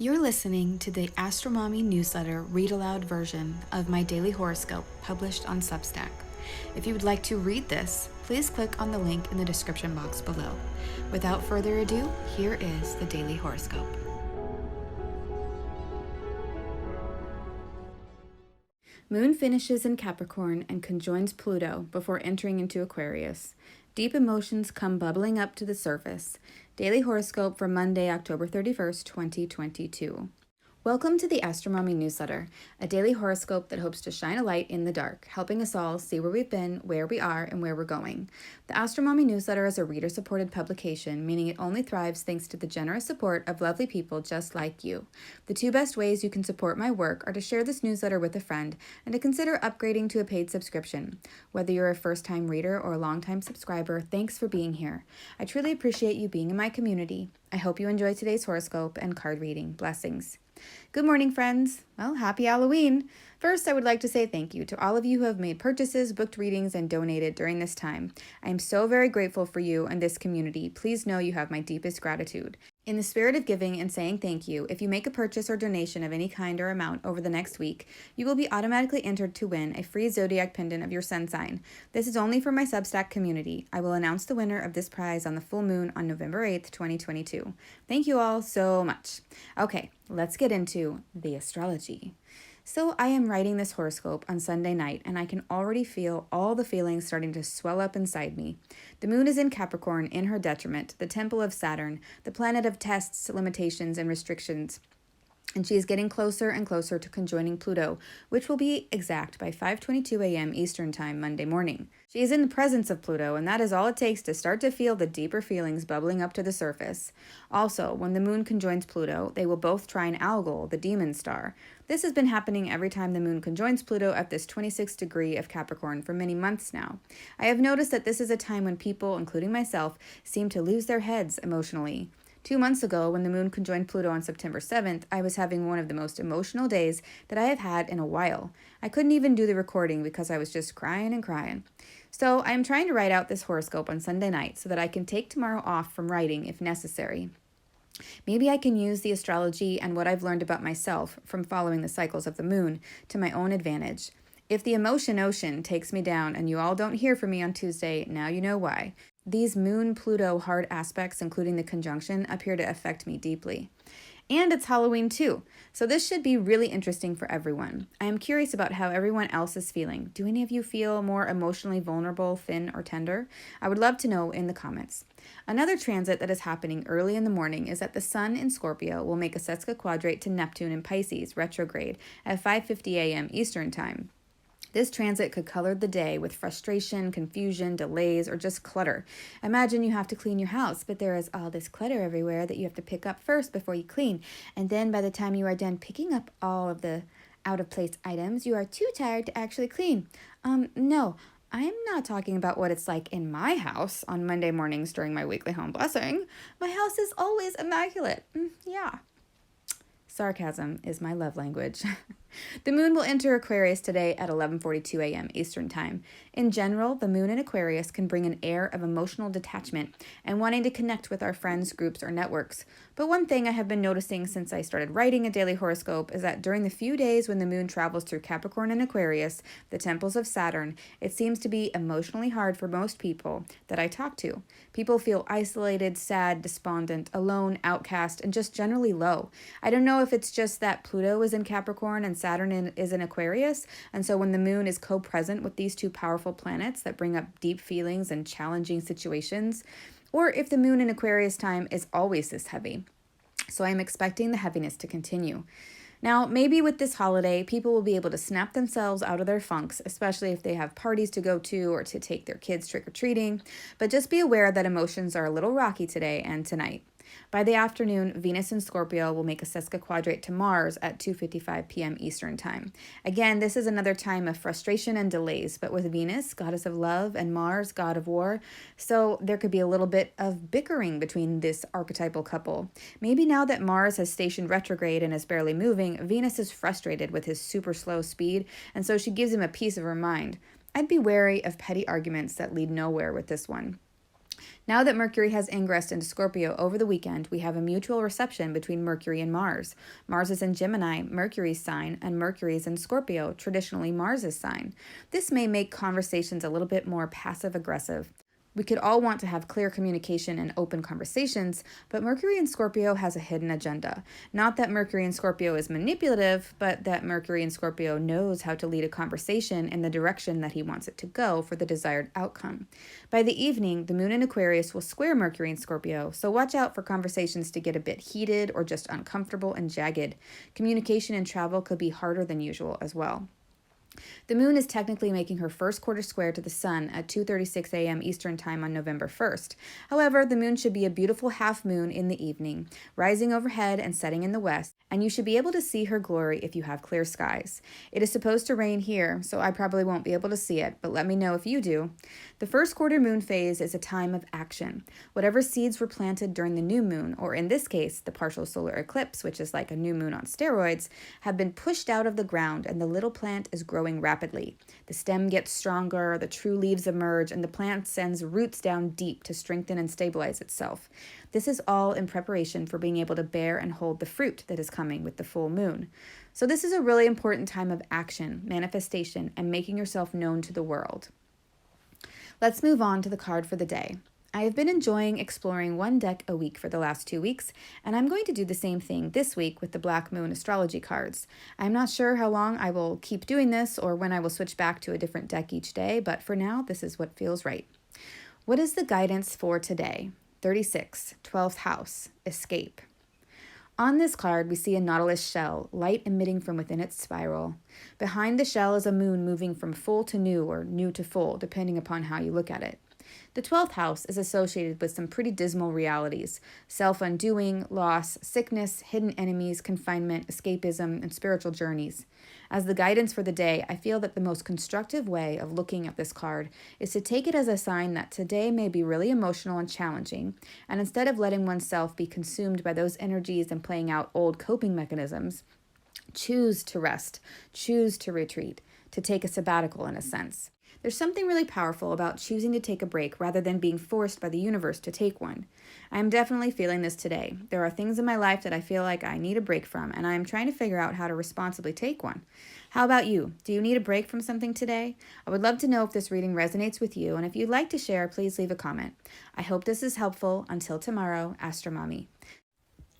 You're listening to the AstroMommy Newsletter read-aloud version of my daily horoscope published on Substack. If you would like to read this, please click on the link in the description box below. Without further ado, here is the daily horoscope. Moon finishes in Capricorn and conjoins Pluto before entering into Aquarius. Deep emotions come bubbling up to the surface. Daily horoscope for Monday, October 31st, 2022. Welcome to the AstroMommy Newsletter, a daily horoscope that hopes to shine a light in the dark, helping us all see where we've been, where we are, and where we're going. The AstroMommy Newsletter is a reader-supported publication, meaning it only thrives thanks to the generous support of lovely people just like you. The two best ways you can support my work are to share this newsletter with a friend and to consider upgrading to a paid subscription. Whether you're a first-time reader or a long-time subscriber, thanks for being here. I truly appreciate you being in my community. I hope you enjoy today's horoscope and card reading. Blessings. Good morning, friends. Well, happy Halloween. First, I would like to say thank you to all of you who have made purchases, booked readings, and donated during this time. I am so very grateful for you and this community. Please know you have my deepest gratitude. In the spirit of giving and saying thank you, if you make a purchase or donation of any kind or amount over the next week, you will be automatically entered to win a free zodiac pendant of your sun sign. This is only for my Substack community. I will announce the winner of this prize on the full moon on November 8th, 2022. Thank you all so much. Okay, let's get into the astrology. So I am writing this horoscope on Sunday night, and I can already feel all the feelings starting to swell up inside me. The moon is in Capricorn in her detriment, the temple of Saturn, the planet of tests, limitations, and restrictions. And she is getting closer and closer to conjoining Pluto, which will be exact by 5:22 a.m. Eastern Time Monday morning. She is in the presence of Pluto, and that is all it takes to start to feel the deeper feelings bubbling up to the surface. Also, when the moon conjoins Pluto, they will both trine Algol, the demon star. This has been happening every time the moon conjoins Pluto at this 26th degree of Capricorn for many months now. I have noticed that this is a time when people, including myself, seem to lose their heads emotionally. 2 months ago, when the moon conjoined Pluto on September 7th, I was having one of the most emotional days that I have had in a while. I couldn't even do the recording because I was just crying and crying. So I am trying to write out this horoscope on Sunday night so that I can take tomorrow off from writing if necessary. Maybe I can use the astrology and what I've learned about myself from following the cycles of the moon to my own advantage. If the emotion ocean takes me down and you all don't hear from me on Tuesday, now you know why. These Moon-Pluto hard aspects, including the conjunction, appear to affect me deeply. And it's Halloween too, so this should be really interesting for everyone. I am curious about how everyone else is feeling. Do any of you feel more emotionally vulnerable, thin, or tender? I would love to know in the comments. Another transit that is happening early in the morning is that the Sun in Scorpio will make a sesquiquadrate to Neptune in Pisces, retrograde, at 5:50 a.m. Eastern Time. This transit could color the day with frustration, confusion, delays, or just clutter. Imagine you have to clean your house, but there is all this clutter everywhere that you have to pick up first before you clean. And then by the time you are done picking up all of the out-of-place items, you are too tired to actually clean. No, I'm not talking about what it's like in my house on Monday mornings during my weekly home blessing. My house is always immaculate. Yeah. Sarcasm is my love language. The moon will enter Aquarius today at 11:42 a.m. Eastern Time. In general, the moon in Aquarius can bring an air of emotional detachment and wanting to connect with our friends, groups, or networks. But one thing I have been noticing since I started writing a daily horoscope is that during the few days when the moon travels through Capricorn and Aquarius, the temples of Saturn, it seems to be emotionally hard for most people that I talk to. People feel isolated, sad, despondent, alone, outcast, and just generally low. I don't know if it's just that Pluto is in Capricorn and Saturn is in Aquarius, and so when the moon is co-present with these two powerful planets that bring up deep feelings and challenging situations, or if the moon in Aquarius time is always this heavy. So I'm expecting the heaviness to continue. Now, maybe with this holiday, people will be able to snap themselves out of their funks, especially if they have parties to go to or to take their kids trick-or-treating, but just be aware that emotions are a little rocky today and tonight. By the afternoon, Venus in Scorpio will make a sesquiquadrate to Mars at 2:55 p.m. Eastern Time. Again, this is another time of frustration and delays, but with Venus, goddess of love, and Mars, god of war, so there could be a little bit of bickering between this archetypal couple. Maybe now that Mars has stationed retrograde and is barely moving, Venus is frustrated with his super slow speed, and so she gives him a piece of her mind. I'd be wary of petty arguments that lead nowhere with this one. Now that Mercury has ingressed into Scorpio over the weekend, we have a mutual reception between Mercury and Mars. Mars is in Gemini, Mercury's sign, and Mercury is in Scorpio, traditionally Mars's sign. This may make conversations a little bit more passive-aggressive. We could all want to have clear communication and open conversations, but Mercury in Scorpio has a hidden agenda. Not that Mercury in Scorpio is manipulative, but that Mercury in Scorpio knows how to lead a conversation in the direction that he wants it to go for the desired outcome. By the evening, the moon in Aquarius will square Mercury in Scorpio, so watch out for conversations to get a bit heated or just uncomfortable and jagged. Communication and travel could be harder than usual as well. The moon is technically making her first quarter square to the sun at 2:36 a.m. Eastern Time on November 1st. However, the moon should be a beautiful half moon in the evening, rising overhead and setting in the west, and you should be able to see her glory if you have clear skies. It is supposed to rain here, so I probably won't be able to see it, but let me know if you do. The first quarter moon phase is a time of action. Whatever seeds were planted during the new moon, or in this case, the partial solar eclipse, which is like a new moon on steroids, have been pushed out of the ground and the little plant is growing rapidly. The stem gets stronger, the true leaves emerge, and the plant sends roots down deep to strengthen and stabilize itself. This is all in preparation for being able to bear and hold the fruit that is coming with the full moon. So this is a really important time of action, manifestation, and making yourself known to the world. Let's move on to the card for the day. I have been enjoying exploring one deck a week for the last 2 weeks, and I'm going to do the same thing this week with the Black Moon astrology cards. I'm not sure how long I will keep doing this or when I will switch back to a different deck each day, but for now, this is what feels right. What is the guidance for today? 36, 12th house, escape. On this card, we see a nautilus shell, light emitting from within its spiral. Behind the shell is a moon moving from full to new or new to full, depending upon how you look at it. The 12th house is associated with some pretty dismal realities: self-undoing, loss, sickness, hidden enemies, confinement, escapism, and spiritual journeys. As the guidance for the day, I feel that the most constructive way of looking at this card is to take it as a sign that today may be really emotional and challenging, and instead of letting oneself be consumed by those energies and playing out old coping mechanisms, choose to rest, choose to retreat, to take a sabbatical in a sense. There's something really powerful about choosing to take a break rather than being forced by the universe to take one. I am definitely feeling this today. There are things in my life that I feel like I need a break from, and I am trying to figure out how to responsibly take one. How about you? Do you need a break from something today? I would love to know if this reading resonates with you, and if you'd like to share, please leave a comment. I hope this is helpful. Until tomorrow, AstroMommy.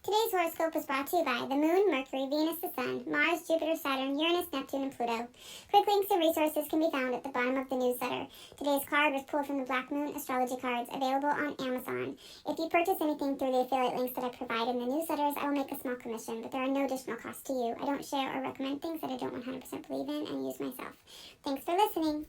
Today's horoscope was brought to you by the Moon, Mercury, Venus, the Sun, Mars, Jupiter, Saturn, Uranus, Neptune, and Pluto. Quick links and resources can be found at the bottom of the newsletter. Today's card was pulled from the Black Moon astrology cards, available on Amazon. If you purchase anything through the affiliate links that I provide in the newsletters, I will make a small commission, but there are no additional costs to you. I don't share or recommend things that I don't 100% believe in and use myself. Thanks for listening.